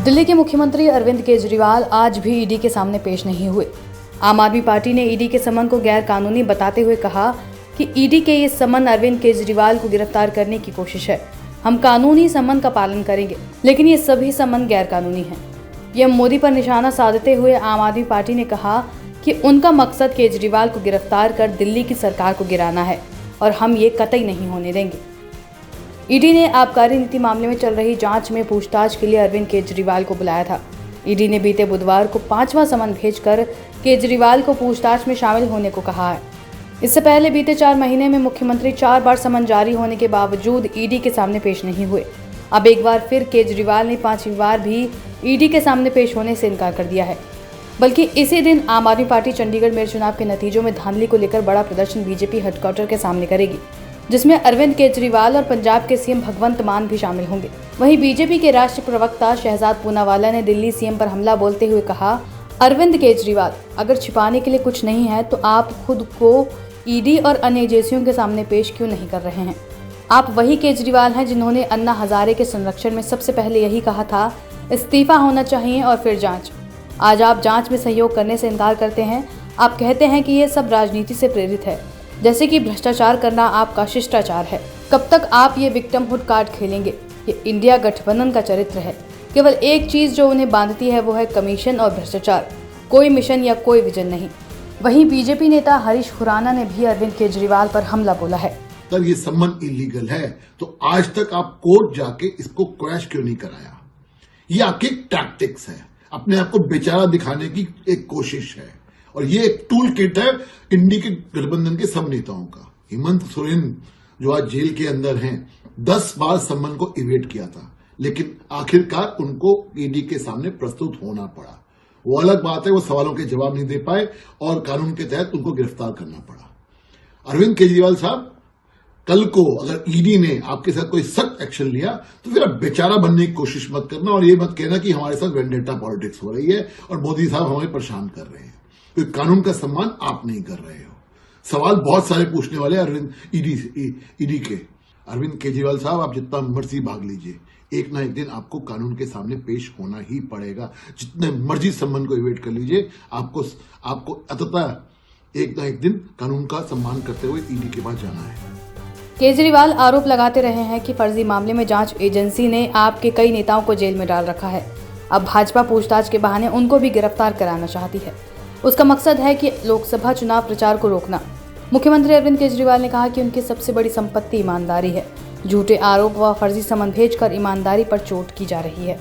दिल्ली के मुख्यमंत्री अरविंद केजरीवाल आज भी ईडी के सामने पेश नहीं हुए। आम आदमी पार्टी ने ईडी के समन को गैर कानूनी बताते हुए कहा कि ईडी के ये समन अरविंद केजरीवाल को गिरफ्तार करने की कोशिश है। हम कानूनी समन का पालन करेंगे, लेकिन ये सभी समन गैर कानूनी हैं। पीएम मोदी पर निशाना साधते हुए आम आदमी पार्टी ने कहा कि उनका मकसद केजरीवाल को गिरफ्तार कर दिल्ली की सरकार को गिराना है और हम ये कतई नहीं होने देंगे। ईडी ने आबकारी नीति मामले में चल रही जांच में पूछताछ के लिए अरविंद केजरीवाल को बुलाया था। ईडी ने बीते बुधवार को 5वां समन भेजकर केजरीवाल को पूछताछ में शामिल होने को कहा है। इससे पहले बीते 4 महीने में मुख्यमंत्री 4 बार समन जारी होने के बावजूद ईडी के सामने पेश नहीं हुए। अब एक बार फिर केजरीवाल ने 5वीं बार भी ईडी के सामने पेश होने से इनकार कर दिया है। बल्कि इसी दिन आम आदमी पार्टी चंडीगढ़ में चुनाव के नतीजों में धांधली को लेकर बड़ा प्रदर्शन बीजेपी हेडक्वार्टर के सामने करेगी, जिसमें अरविंद केजरीवाल और पंजाब के सीएम भगवंत मान भी शामिल होंगे। वहीं बीजेपी के राष्ट्रीय प्रवक्ता शहजाद पूनावाला ने दिल्ली सीएम पर हमला बोलते हुए कहा, अरविंद केजरीवाल, अगर छिपाने के लिए कुछ नहीं है तो आप खुद को ईडी और अन्य एजेंसियों के सामने पेश क्यों नहीं कर रहे हैं? आप वही केजरीवाल हैं जिन्होंने अन्ना हजारे के संरक्षण में सबसे पहले यही कहा था, इस्तीफा होना चाहिए और फिर जांच। आज आप जांच में सहयोग करने से इनकार करते हैं। आप कहते हैं कि ये सब राजनीति से प्रेरित है, जैसे कि भ्रष्टाचार करना आपका शिष्टाचार है। कब तक आप ये विक्टिमहुड कार्ड खेलेंगे? ये इंडिया गठबंधन का चरित्र है। केवल एक चीज जो उन्हें बांधती है वो है कमीशन और भ्रष्टाचार, कोई मिशन या कोई विजन नहीं। वहीं बीजेपी नेता हरीश खुराना ने भी अरविंद केजरीवाल पर हमला बोला है। अगर ये सम्मन इलीगल है तो आज तक आप कोर्ट जाके इसको क्रैश क्यों नहीं कराया? ये आपकी टैक्टिक्स है, अपने आप को बेचारा दिखाने की एक कोशिश है, और ये एक टूल किट है इंडी के गठबंधन के सब नेताओं का। हेमंत सोरेन जो आज जेल के अंदर हैं, 10 बार सम्मन को इवेट किया था, लेकिन आखिरकार उनको ईडी के सामने प्रस्तुत होना पड़ा। वो अलग बात है, वो सवालों के जवाब नहीं दे पाए और कानून के तहत उनको गिरफ्तार करना पड़ा। अरविंद केजरीवाल साहब, कल को अगर ईडी ने आपके साथ कोई सख्त एक्शन लिया तो फिर आप बेचारा बनने की कोशिश मत करना और ये मत कहना कि हमारे साथ वेंडेटा पॉलिटिक्स हो रही है और मोदी साहब हमें परेशान कर रहे हैं। तो कानून का सम्मान आप नहीं कर रहे हो। सवाल बहुत सारे पूछने वाले अरविंद ईडी के। अरविंद केजरीवाल साहब, आप जितना मर्जी भाग लीजिए, एक ना एक दिन आपको कानून के सामने पेश होना ही पड़ेगा। जितने मर्जी सम्मान को इवेट कर लीजिए, आपको अंततः एक ना एक दिन कानून का सम्मान करते हुए ईडी के पास जाना है। केजरीवाल आरोप लगाते रहे हैं कि फर्जी मामले में जांच एजेंसी ने आपके कई नेताओं को जेल में डाल रखा है। अब भाजपा पूछताछ के बहाने उनको भी गिरफ्तार कराना चाहती है। उसका मकसद है कि लोकसभा चुनाव प्रचार को रोकना। मुख्यमंत्री अरविंद केजरीवाल ने कहा कि उनकी सबसे बड़ी संपत्ति ईमानदारी है। झूठे आरोप व फर्जी समन भेजकर ईमानदारी पर चोट की जा रही है।